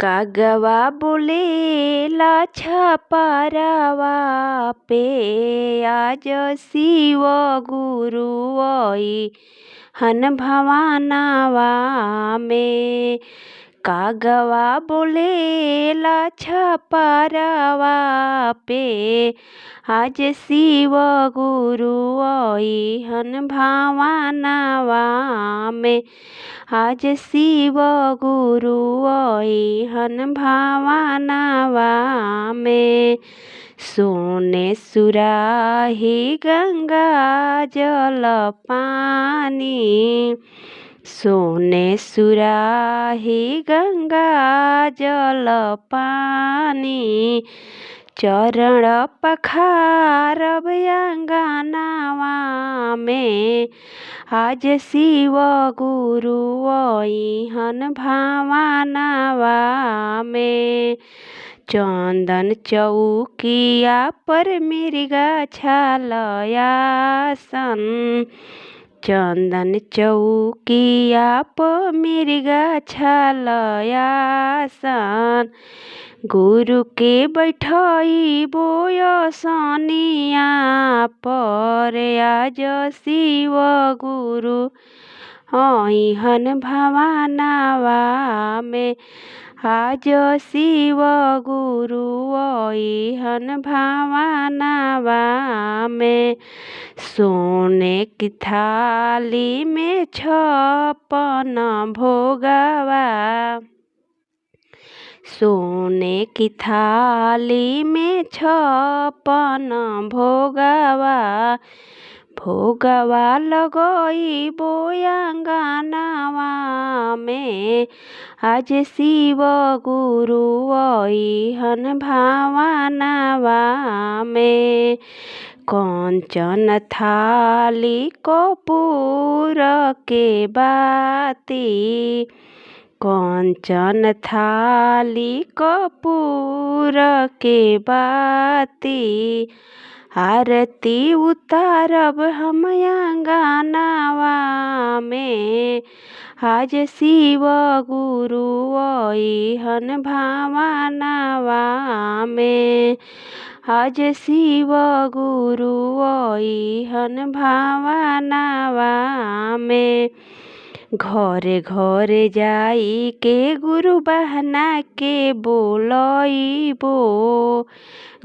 कागवा बोलेला छपरवा पे आज शिव गुरु हन भवानवा में। कागवा बोलेला छपरवा पे आज शिव गुरु हन भवानवा में। आज शिव गुरु हन भवानवा में। सोने सुराही गंगा जल पानी। सोने सुराही गंगा जल पानी। चरण पखारब अंगनावा में। आज शिव गुरु हन भवानवा में। चंदन चौकिया पर मृगा छालयासन। चंदन चौकिया पर मृगा छालयासन। गुरु के बैठाई बोयसनिया पर आज शिव गुरु हन भवानवा में। आज शिव गुरु हन भवानवा में। सोने की थाली में 56 भोगवा। सोने की थाली में 56 भोगवा। भोगवा लगई बोयांगनावा में। आज शिव गुरु हन भवानवा में। कंचन थाली कपूर के बाती। कंचन थाली कपूर के बाती। आरती उतारब हम अंगनावा में। आज शिव गुरु हन भवानवा में। आज शिव गुरु हन भवानवा में। घरे घरे जाई के गुरु बहना के बोलइबो।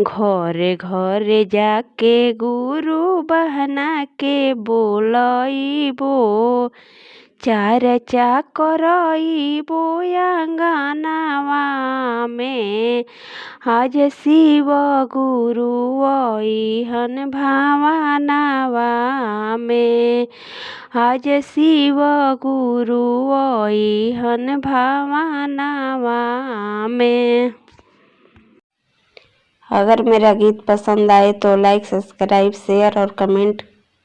घरे घरे जाके गुरु बहना के बोलइबो। चर्चा करइबो अंगनावा में। आज शिव गुरु हन भवानवा में। आज शिव गुरु हन भवानवा में। अगर मेरा गीत पसंद आए तो लाइक, सब्सक्राइब, शेयर और कमेंट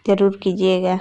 ज़रूर कीजिएगा।